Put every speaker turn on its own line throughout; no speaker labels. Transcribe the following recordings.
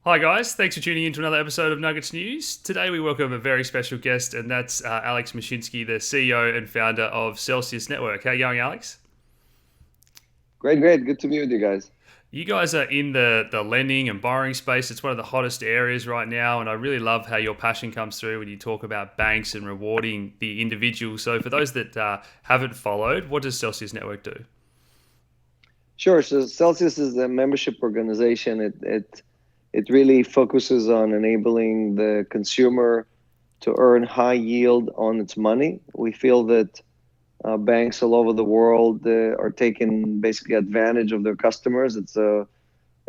Hi, guys. Thanks for tuning in to another episode of Nuggets News. Today, we welcome a very special guest, and that's Alex Mashinsky, the CEO and founder of Celsius Network. How you going, Alex?
Great, great. Good to be with you guys.
You guys are in the lending and borrowing space. It's one of the hottest areas right now, and I really love how your passion comes through when you talk about banks and rewarding the individual. So, for those that haven't followed, what does Celsius Network do?
Sure. So Celsius is a membership organization. It really focuses on enabling the consumer to earn high yield on its money. We feel that banks all over the world are taking basically advantage of their customers. They're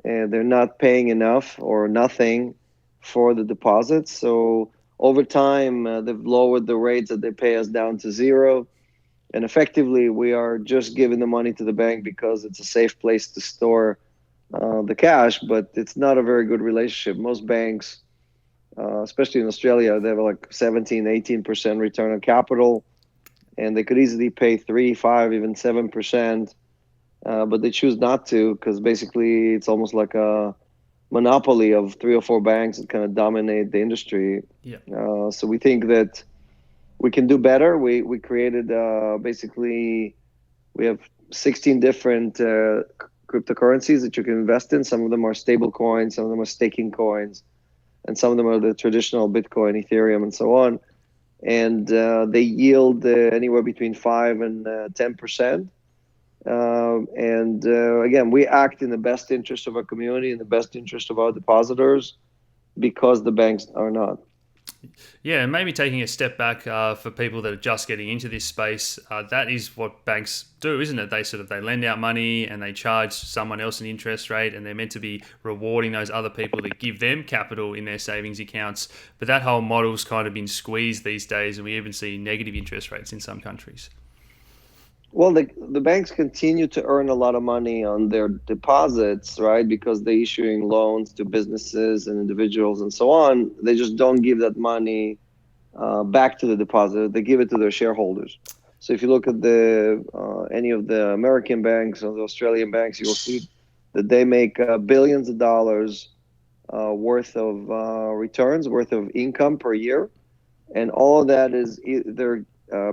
not paying enough or nothing for the deposits. So over time, they've lowered the rates that they pay us down to zero. And effectively, we are just giving the money to the bank because it's a safe place to store the cash, but it's not a very good relationship. Most banks, especially in Australia, they have like 17, 18% return on capital, and they could easily pay 3, 5, even 7%, but they choose not to because basically it's almost like a monopoly of three or four banks that kind of dominate the industry.
Yeah.
So we think that we can do better. We created basically we have 16 different cryptocurrencies that you can invest in. Some of them are stable coins, some of them are staking coins, and some of them are the traditional Bitcoin, Ethereum, and so on. And they yield anywhere between 5 and 10%. Again, we act in the best interest of our community, in the best interest of our depositors, because the banks are not.
Yeah, and maybe taking a step back for people that are just getting into this space, that is what banks do, isn't it? They lend out money and they charge someone else an interest rate, and they're meant to be rewarding those other people that give them capital in their savings accounts. But that whole model's kind of been squeezed these days, and we even see negative interest rates in some countries.
Well, the banks continue to earn a lot of money on their deposits, right? Because they're issuing loans to businesses and individuals and so on. They just don't give that money back to the depositor. They give it to their shareholders. So if you look at the any of the American banks or the Australian banks, you'll see that they make billions of dollars worth of returns, worth of income per year, and all of that is either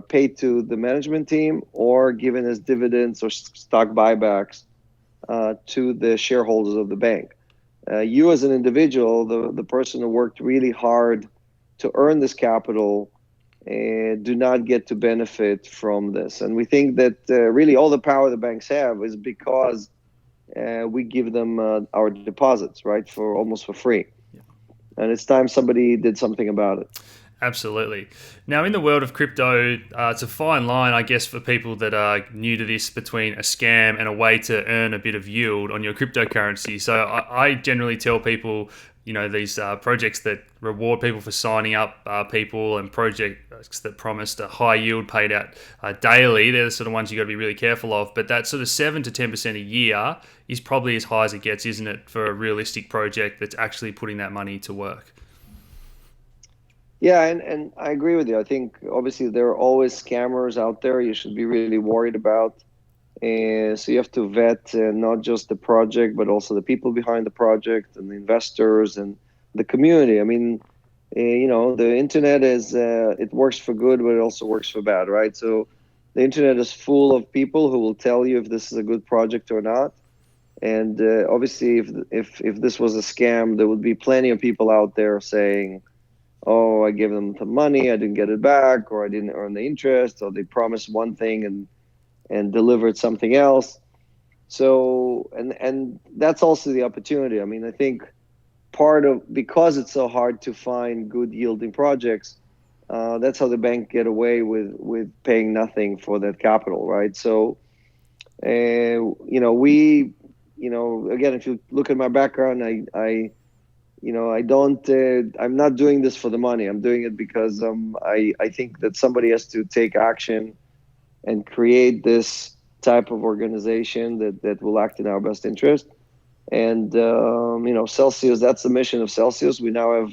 paid to the management team or given as dividends or stock buybacks to the shareholders of the bank. You as an individual, the person who worked really hard to earn this capital, do not get to benefit from this. And we think that really all the power the banks have is because we give them our deposits, right, for almost for free. And it's time somebody did something about it.
Absolutely. Now, in the world of crypto, it's a fine line, I guess, for people that are new to this between a scam and a way to earn a bit of yield on your cryptocurrency. So I generally tell people, these projects that reward people for signing up people and projects that promised a high yield paid out daily, they're the sort of ones you got to be really careful of. But that sort of 7 to 10% a year is probably as high as it gets, isn't it, for a realistic project that's actually putting that money to work?
Yeah, and I agree with you. I think obviously there are always scammers out there you should be really worried about. And so you have to vet not just the project, but also the people behind the project and the investors and the community. I mean, the internet it works for good, but it also works for bad, right? So the internet is full of people who will tell you if this is a good project or not. And obviously, if this was a scam, there would be plenty of people out there saying, oh, I gave them the money, I didn't get it back, or I didn't earn the interest, or they promised one thing and delivered something else. So, and that's also the opportunity. I mean, I think part of because it's so hard to find good yielding projects, that's how the bank get away with paying nothing for that capital, right? So, we, again, if you look at my background, I don't. I'm not doing this for the money. I'm doing it because I think that somebody has to take action and create this type of organization that will act in our best interest. And Celsius. That's the mission of Celsius. We now have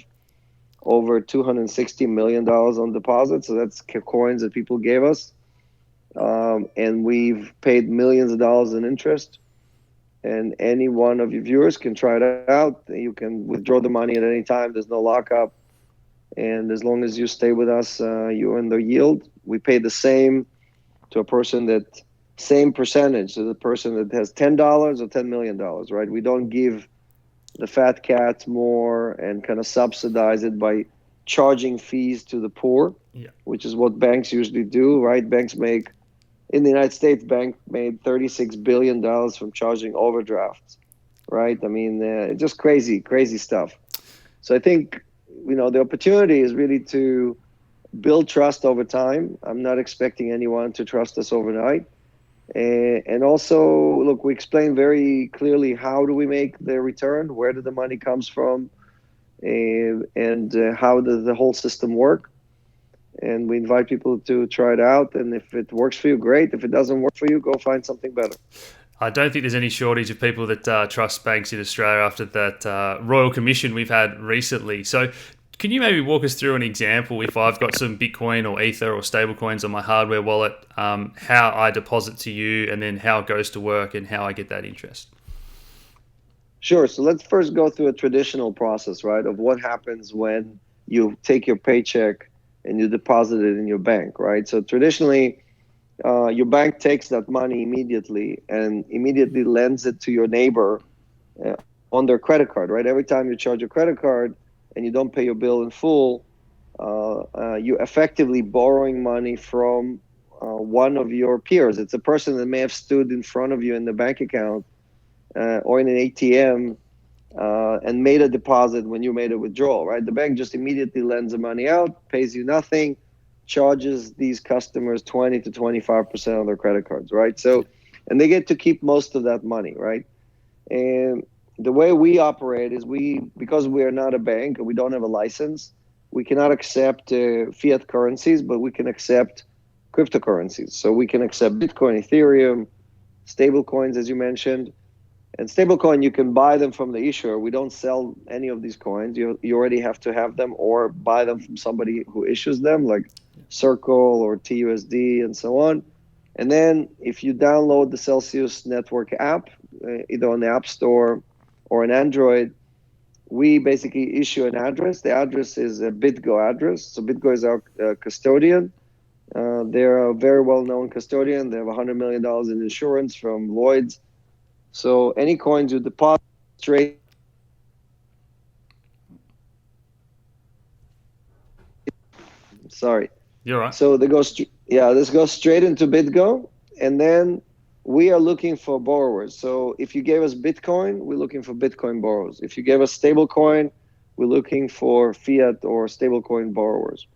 over $260 million on deposit. So that's coins that people gave us, and we've paid millions of dollars in interest. and any one of your viewers can try it out. You can withdraw the money at any time. There's no lockup, and as long as you stay with us, you earn the yield. We pay the same to a person that same percentage to the person that has $10 or $10 million, right? We don't give the fat cats more and kind of subsidize it by charging fees to the poor,
Yeah.
which is what banks usually do, right? Banks make in the United States, bank made $36 billion from charging overdrafts, right? I mean, just crazy, crazy stuff. So I think the opportunity is really to build trust over time. I'm not expecting anyone to trust us overnight. And also, look, we explain very clearly how do we make the return, where do the money comes from, and how does the whole system work. And we invite people to try it out. And if it works for you, great. If it doesn't work for you, go find something better.
I don't think there's any shortage of people that trust banks in Australia after that Royal Commission we've had recently. So can you maybe walk us through an example if I've got some Bitcoin or Ether or stablecoins on my hardware wallet, how I deposit to you and then how it goes to work and how I get that interest?
Sure. So let's first go through a traditional process, right, of what happens when you take your paycheck and you deposit it in your bank, right? So traditionally, your bank takes that money immediately and immediately lends it to your neighbor on their credit card, right? Every time you charge your credit card and you don't pay your bill in full, you're effectively borrowing money from one of your peers. It's a person that may have stood in front of you in the bank account or in an ATM and made a deposit when you made a withdrawal, right? The bank just immediately lends the money out, pays you nothing, charges these customers 20 to 25% on their credit cards, right? So, and they get to keep most of that money, right? And the way we operate is because we are not a bank and we don't have a license, we cannot accept fiat currencies, but we can accept cryptocurrencies. So we can accept Bitcoin, Ethereum, stable coins, as you mentioned. And stablecoin, you can buy them from the issuer. We don't sell any of these coins. You already have to have them or buy them from somebody who issues them, like Circle or TUSD and so on. And then if you download the Celsius Network app, either on the App Store or on Android, we basically issue an address. The address is a BitGo address. So BitGo is our custodian. They're a very well-known custodian. They have $100 million in insurance from Lloyd's. So any coins you deposit straight. Sorry.
You're right.
So this goes straight into BitGo, and then we are looking for borrowers. So if you gave us Bitcoin, we're looking for Bitcoin borrowers. If you gave us stablecoin, we're looking for fiat or stablecoin borrowers.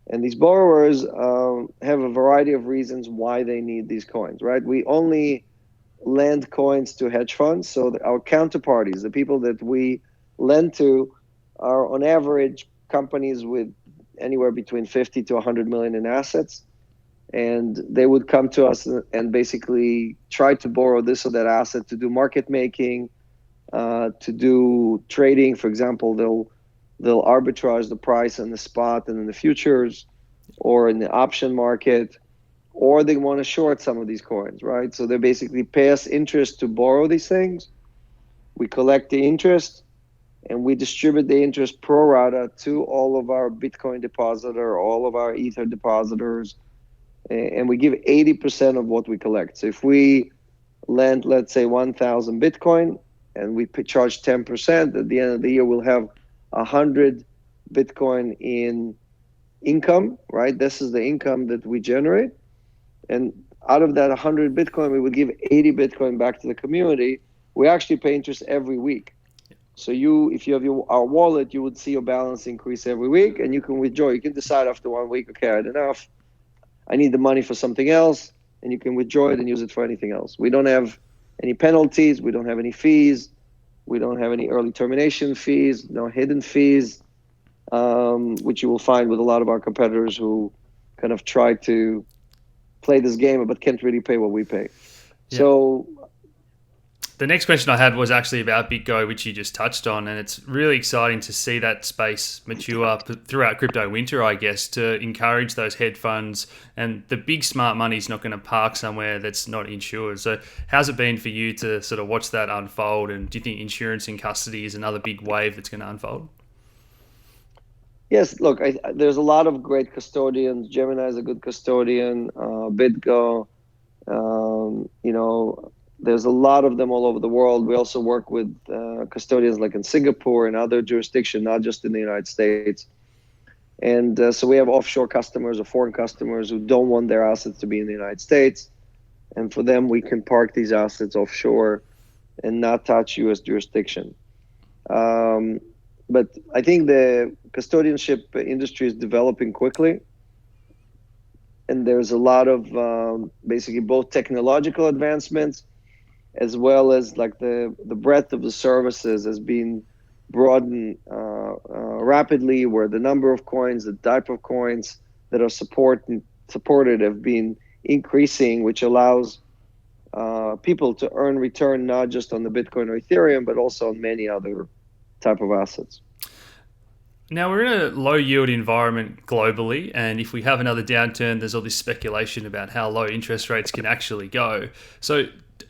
And these borrowers have a variety of reasons why they need these coins, right? We only lend coins to hedge funds. So our counterparties, the people that we lend to, are on average companies with anywhere between 50 to 100 million in assets. And they would come to us and basically try to borrow this or that asset to do market making, to do trading. For example, they'll arbitrage the price in the spot and in the futures or in the option market, or they want to short some of these coins, right? So they basically pay us interest to borrow these things. We collect the interest and we distribute the interest pro rata to all of our Bitcoin depositor, all of our Ether depositors, and we give 80% of what we collect. So if we lend, let's say 1,000 Bitcoin and we charge 10%, at the end of the year, we'll have 100 Bitcoin in income, right? This is the income that we generate. And out of that 100 Bitcoin, we would give 80 Bitcoin back to the community. We actually pay interest every week. So if you have our wallet, you would see your balance increase every week, and you can withdraw. You can decide after 1 week, okay, I had enough. I need the money for something else, and you can withdraw it and use it for anything else. We don't have any penalties. We don't have any fees. We don't have any early termination fees, no hidden fees, which you will find with a lot of our competitors who kind of try to play this game but can't really pay what we pay.
Yeah.
So
The next question I had was actually about BitGo, which you just touched on, and it's really exciting to see that space mature throughout crypto winter, I guess, to encourage those hedge funds. And the big smart money is not going to park somewhere that's not insured. So how's it been for you to sort of watch that unfold? And do you think insurance in custody is another big wave that's going to unfold?
Yes, look, there's a lot of great custodians. Gemini is a good custodian. BitGo, there's a lot of them all over the world. We also work with custodians like in Singapore and other jurisdictions, not just in the United States. And so we have offshore customers or foreign customers who don't want their assets to be in the United States. And for them, we can park these assets offshore and not touch U.S. jurisdiction. But I think the custodianship industry is developing quickly. And there's a lot of basically both technological advancements as well as like the breadth of the services has been broadened rapidly, where the number of coins, the type of coins that are supported have been increasing, which allows people to earn return not just on the Bitcoin or Ethereum, but also on many other type of assets.
Now, we're in a low yield environment globally, and if we have another downturn, there's all this speculation about how low interest rates can actually go. So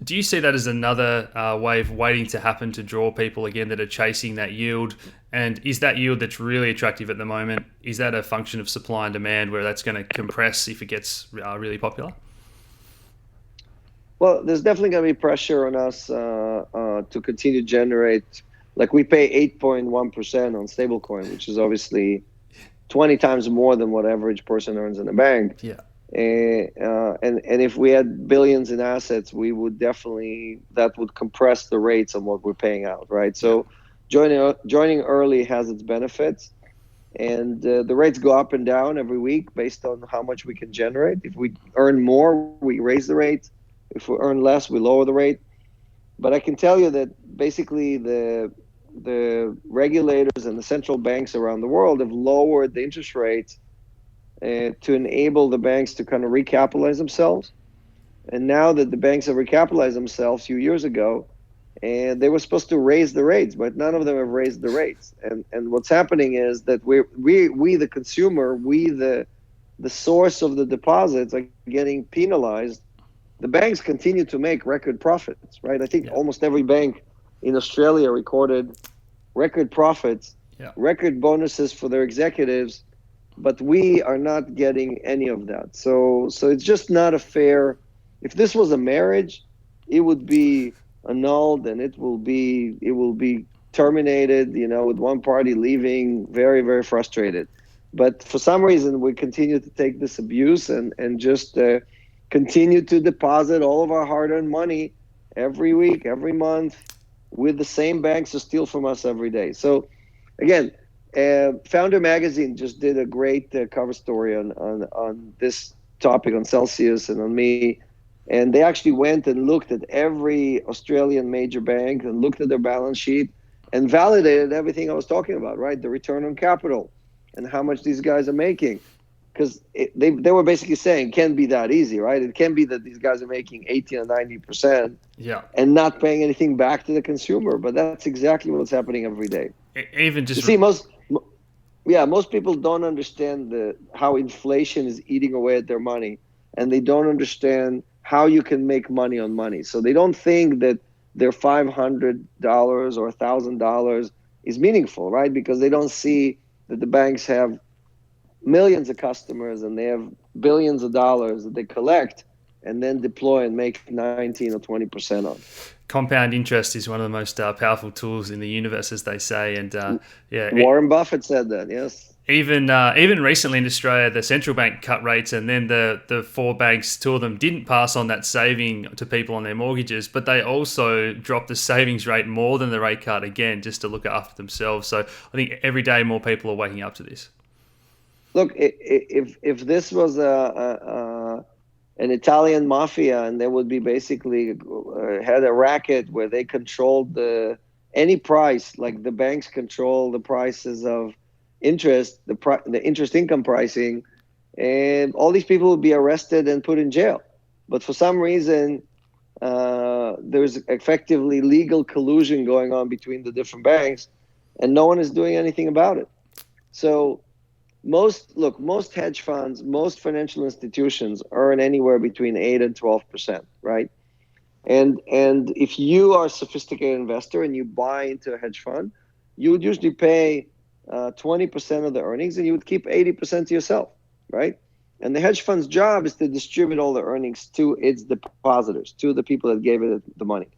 do you see that as another wave waiting to happen to draw people again that are chasing that yield? And is that yield that's really attractive at the moment, is that a function of supply and demand where that's going to compress if it gets really popular?
Well, there's definitely going to be pressure on us to continue to generate. Like we pay 8.1% on stablecoin, which is obviously 20 times more than what average person earns in a bank.
Yeah.
And if we had billions in assets, we would definitely, that would compress the rates on what we're paying out, right? So joining early has its benefits, and the rates go up and down every week based on how much we can generate. If we earn more, we raise the rate. If we earn less, we lower the rate. But I can tell you that basically the regulators and the central banks around the world have lowered the interest rates to enable the banks to kind of recapitalize themselves. And now that the banks have recapitalized themselves a few years ago, and they were supposed to raise the rates, but none of them have raised the rates. And what's happening is that we the consumer, the source of the deposits are getting penalized. The banks continue to make record profits, right? I think almost every bank in Australia recorded record profits, record bonuses for their executives, but we are not getting any of that. So it's just not a fair. If this was a marriage, it would be annulled and it will be terminated, with one party leaving very, very frustrated. But for some reason, we continue to take this abuse and just continue to deposit all of our hard-earned money every week, every month, with the same banks who steal from us every day. So, again, Founder Magazine just did a great cover story on this topic, on Celsius and on me. And they actually went and looked at every Australian major bank and looked at their balance sheet and validated everything I was talking about, right? The return on capital and how much these guys are making. Because they were basically saying it can't be that easy, right? It can't be that these guys are making 80 or 90% and not paying anything back to the consumer. But that's exactly what's happening every day.
Even just
you see, most people don't understand how inflation is eating away at their money, and they don't understand how you can make money on money. So they don't think that their $500 or $1,000 is meaningful, right? Because they don't see that the banks have millions of customers and they have billions of dollars that they collect and then deploy and make 19 or 20% on.
Compound interest is one of the most powerful tools in the universe, as they say. And
Warren Buffett said that, yes.
Even recently in Australia, the central bank cut rates, and then the four banks, two of them didn't pass on that saving to people on their mortgages, but they also dropped the savings rate more than the rate cut again, just to look after themselves. So I think every day more people are waking up to this.
Look, if this was an Italian mafia, and they would be basically had a racket where they controlled any price, like the banks control the prices of interest, the interest income pricing, and all these people would be arrested and put in jail. But for some reason, There's effectively legal collusion going on between the different banks, and no one is doing anything about it. So most hedge funds, most financial institutions earn anywhere between 8 and 12%, right? And if you are a sophisticated investor and you buy into a hedge fund, you would usually pay 20% of the earnings, and you would keep 80% to yourself, right? And the hedge fund's job is to distribute all the earnings to its depositors, to the people that gave it the money.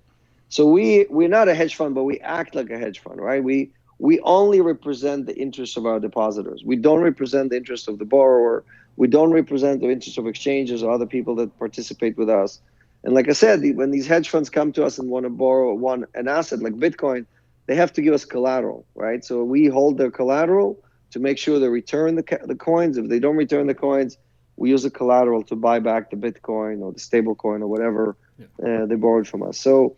So we're not a hedge fund, but we act like a hedge fund, right? We only represent the interests of our depositors. We don't represent the interests of the borrower. We don't represent the interests of exchanges or other people that participate with us. And like I said, when these hedge funds come to us and want to borrow an asset like Bitcoin, they have to give us collateral, right? So we hold their collateral to make sure they return the coins. If they don't return the coins, we use the collateral to buy back the Bitcoin or the stable coin or whatever they borrowed from us. So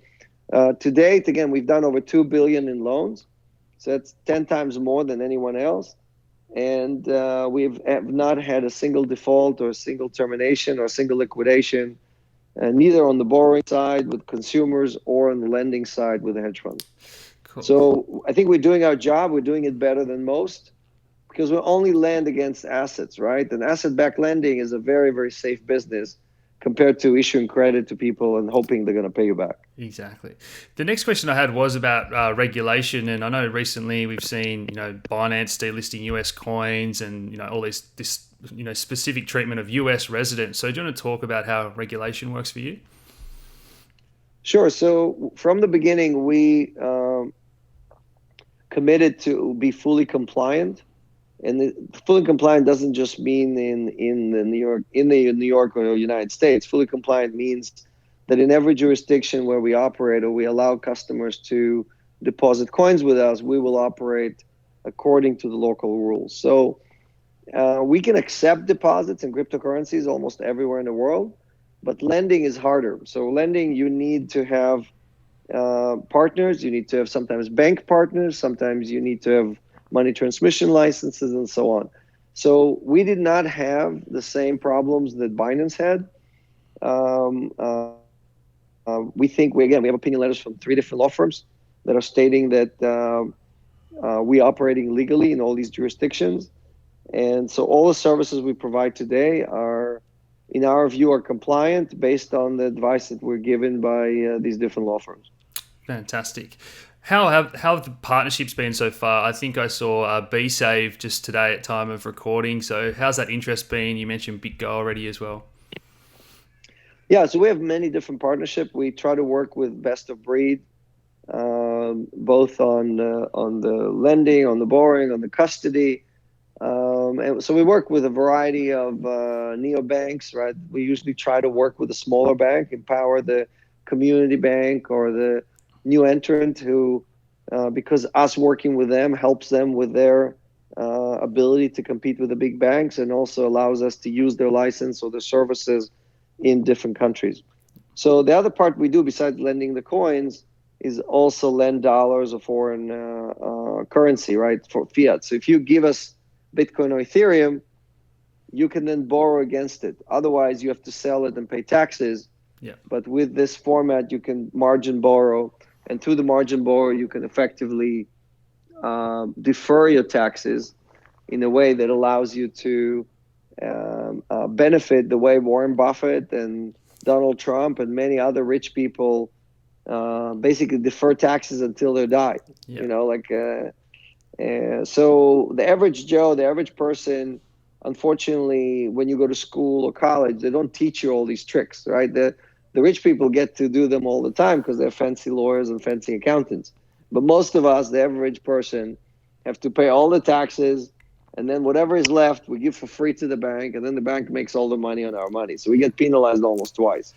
to date, again, we've done over 2 billion in loans. So that's 10 times more than anyone else. And we have not had a single default or a single termination or a single liquidation, neither on the borrowing side with consumers or on the lending side with the hedge funds. Cool. So I think we're doing our job. We're doing it better than most because we only lend against assets, right? And asset-backed lending is a very, very safe business compared to issuing credit to people and hoping they're going to pay you back.
Exactly. The next question I had was about regulation, and I know recently we've seen, Binance delisting US coins, and all this specific treatment of US residents. So do you want to talk about how regulation works for you?
Sure. So from the beginning, we committed to be fully compliant. And fully compliant doesn't just mean in the New York or United States. Fully compliant means that in every jurisdiction where we operate or we allow customers to deposit coins with us, we will operate according to the local rules. So we can accept deposits in cryptocurrencies almost everywhere in the world, but lending is harder. So lending, you need to have partners. You need to have sometimes bank partners. Sometimes you need to have money transmission licenses and so on. So we did not have the same problems that Binance had. We think we have opinion letters from 3 different law firms that are stating that we operating legally in all these jurisdictions. And so all the services we provide today are, in our view, are compliant based on the advice that we're given by these different law firms.
Fantastic. How have the partnerships been so far? I think I saw BSave just today at time of recording. So how's that interest been? You mentioned BitGo already as well.
Yeah, so we have many different partnerships. We try to work with best of breed, both on the lending, on the borrowing, on the custody. And so we work with a variety of neobanks, right? We usually try to work with a smaller bank, empower the community bank or the new entrant who, because us working with them helps them with their ability to compete with the big banks and also allows us to use their license or their services in different countries. So the other part we do besides lending the coins is also lend dollars or foreign currency, right, for fiat. So if you give us Bitcoin or Ethereum, you can then borrow against it. Otherwise, you have to sell it and pay taxes. Yeah. But with this format, you can margin borrow. And through the margin borrow, you can effectively defer your taxes in a way that allows you to benefit the way Warren Buffett and Donald Trump and many other rich people basically defer taxes until they die. Yeah. So the average Joe, the average person, unfortunately, when you go to school or college, they don't teach you all these tricks, right? The rich people get to do them all the time because they're fancy lawyers and fancy accountants. But most of us, the average person, have to pay all the taxes, and then whatever is left, we give for free to the bank, and then the bank makes all the money on our money. So we get penalized almost twice.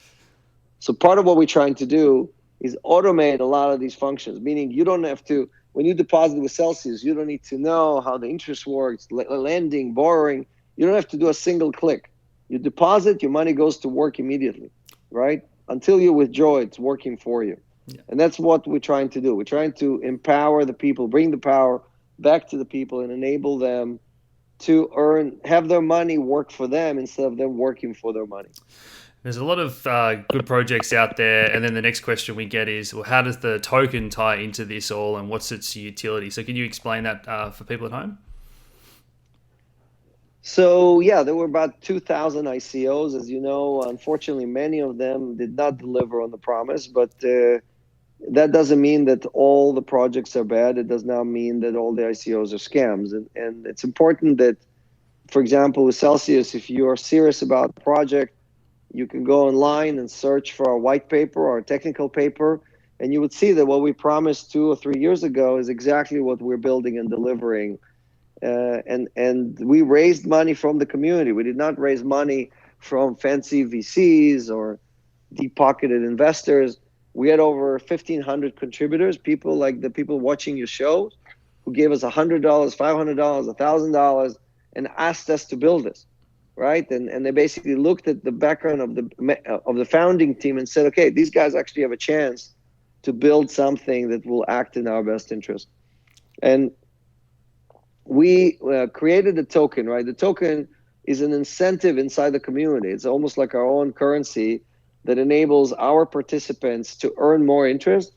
So part of what we're trying to do is automate a lot of these functions, meaning you don't have to, when you deposit with Celsius, you don't need to know how the interest works, lending, borrowing. You don't have to do a single click. You deposit, your money goes to work immediately, right? Until you withdraw, it's working for you. Yeah. And that's what we're trying to do. We're trying to empower the people, bring the power back to the people and enable them to have their money work for them instead of them working for their money.
There's a lot of good projects out there, and then the next question we get is, well, how does the token tie into this all, and what's its utility? So, can you explain that for people at home?
So yeah, there were about 2,000 ICOs, as you know. Unfortunately, many of them did not deliver on the promise, but that doesn't mean that all the projects are bad. It does not mean that all the ICOs are scams. And it's important that, for example, with Celsius, if you are serious about the project, you can go online and search for a white paper or a technical paper, and you would see that what we promised 2 or 3 years ago is exactly what we're building and delivering. And we raised money from the community. We did not raise money from fancy VCs or deep-pocketed investors. We had over 1,500 contributors, people like the people watching your show, who gave us $100, $500, $1,000, and asked us to build this, right? And they basically looked at the background of the founding team and said, okay, these guys actually have a chance to build something that will act in our best interest. And we created a token, right? The token is an incentive inside the community. It's almost like our own currency that enables our participants to earn more interest.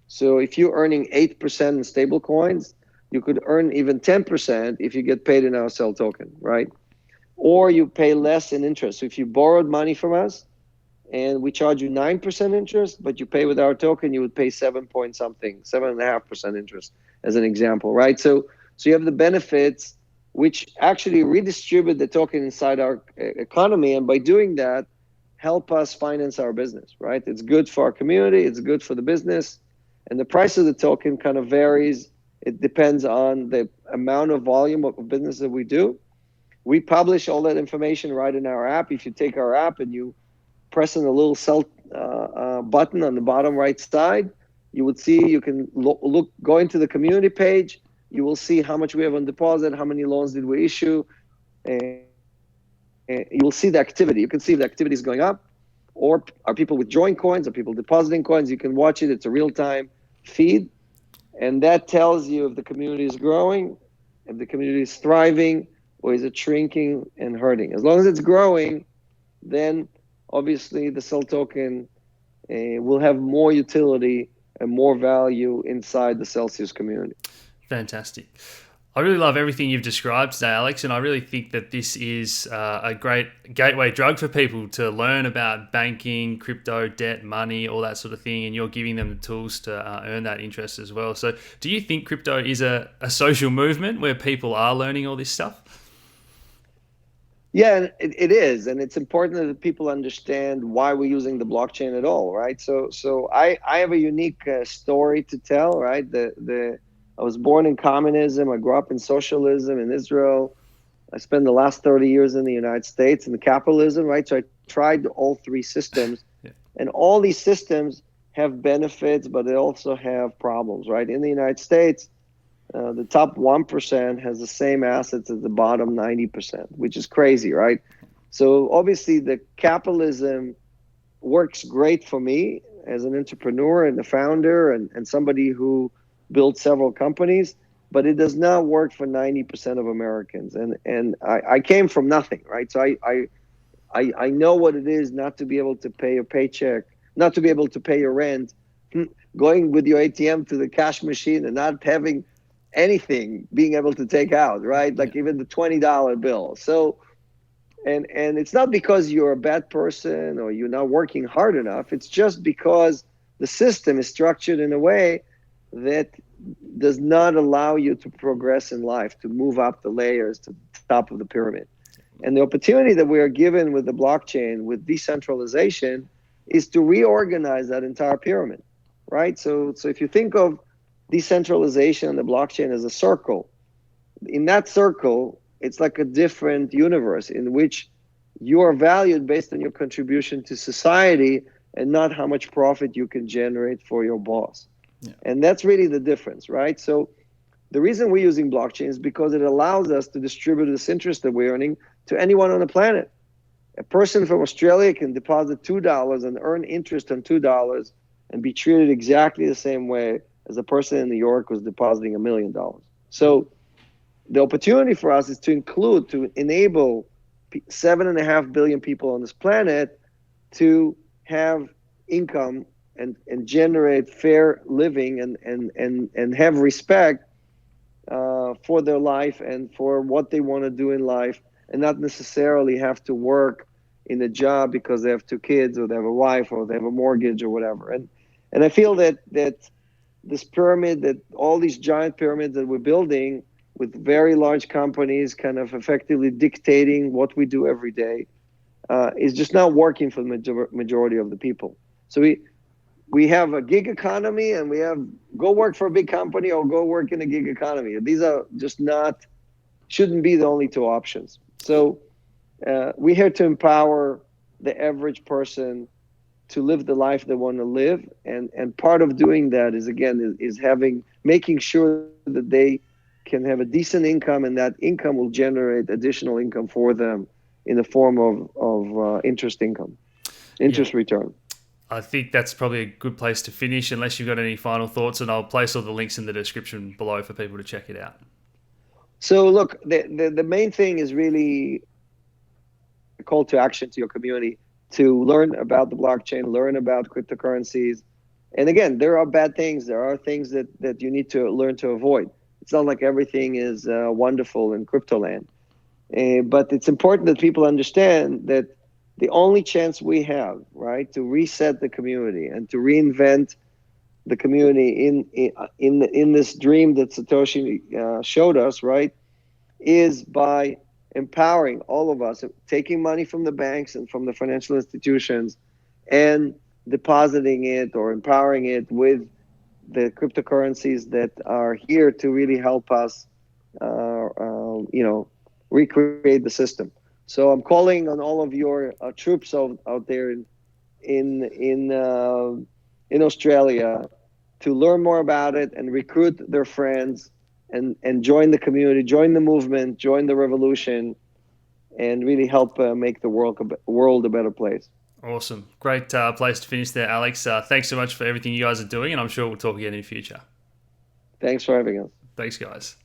So if you're earning 8% in stable coins, you could earn even 10% if you get paid in our cell token, right? Or you pay less in interest. So if you borrowed money from us and we charge you 9% interest, but you pay with our token, you would pay 7 point something, 7.5% interest, as an example, right? So you have the benefits which actually redistribute the token inside our economy, and by doing that, help us finance our business, right? It's good for our community, it's good for the business, and the price of the token kind of varies. It depends on the amount of volume of business that we do. We publish all that information right in our app. If you take our app and you press on the little sell button on the bottom right side, you would see, you can go into the community page. You will see how much we have on deposit, how many loans did we issue, and you will see the activity. You can see if the activity is going up, or are people withdrawing coins, are people depositing coins. You can watch it. It's a real-time feed, and that tells you if the community is growing, if the community is thriving, or is it shrinking and hurting. As long as it's growing, then obviously the cell token will have more utility and more value inside the Celsius community.
Fantastic. I really love everything you've described today, Alex, and I really think that this is a great gateway drug for people to learn about banking, crypto, debt, money, all that sort of thing, and you're giving them the tools to earn that interest as well. So do you think crypto is a social movement where people are learning all this stuff?
Yeah, it is, and it's important that people understand why we're using the blockchain at all, right? So I have a unique story to tell, right? I was born in communism. I grew up in socialism in Israel. I spent the last 30 years in the United States in the capitalism, right? So I tried all three systems, yeah. And all these systems have benefits, but they also have problems, right? In the United States, the top 1% has the same assets as the bottom 90%, which is crazy, right? So obviously the capitalism works great for me as an entrepreneur and a founder and somebody who built several companies, but it does not work for 90% of Americans. And I came from nothing, right? So I know what it is not to be able to pay your paycheck, not to be able to pay your rent, going with your ATM to the cash machine and not having anything being able to take out, right? Like even the $20 bill. So, and it's not because you're a bad person or you're not working hard enough. It's just because the system is structured in a way that does not allow you to progress in life, to move up the layers to the top of the pyramid. And the opportunity that we are given with the blockchain, with decentralization, is to reorganize that entire pyramid, right? So if you think of decentralization and the blockchain as a circle, in that circle, it's like a different universe in which you are valued based on your contribution to society and not how much profit you can generate for your boss. Yeah. And that's really the difference, right? So the reason we're using blockchain is because it allows us to distribute this interest that we're earning to anyone on the planet. A person from Australia can deposit $2 and earn interest on $2 and be treated exactly the same way as a person in New York was depositing $1 million. So the opportunity for us is to enable 7.5 billion people on this planet to have income and generate fair living and have respect for their life and for what they want to do in life, and not necessarily have to work in a job because they have two kids or they have a wife or they have a mortgage or whatever. And I feel that this pyramid, that all these giant pyramids that we're building with very large companies kind of effectively dictating what we do every day, is just not working for the majority of the people. So we have a gig economy, and we have go work for a big company or go work in a gig economy. These are just not, shouldn't be the only two options. So we're here to empower the average person to live the life they want to live, and part of doing that is, again, is making sure that they can have a decent income, and that income will generate additional income for them in the form of interest income,
Yeah.
interest return.
I think that's probably a good place to finish, unless you've got any final thoughts, and I'll place all the links in the description below for people to check it out.
So look, the main thing is really a call to action to your community to learn about the blockchain, learn about cryptocurrencies. And again, there are bad things. There are things that you need to learn to avoid. It's not like everything is wonderful in crypto land. But it's important that people understand that the only chance we have, right, to reset the community and to reinvent the community in this dream that Satoshi showed us, right, is by empowering all of us, taking money from the banks and from the financial institutions and depositing it or empowering it with the cryptocurrencies that are here to really help us, recreate the system. So I'm calling on all of your troops out there in Australia to learn more about it and recruit their friends and join the community, join the movement, join the revolution, and really help make the world a better place.
Awesome. Great place to finish there, Alex. Thanks so much for everything you guys are doing, and I'm sure we'll talk again in the future.
Thanks for having us.
Thanks, guys.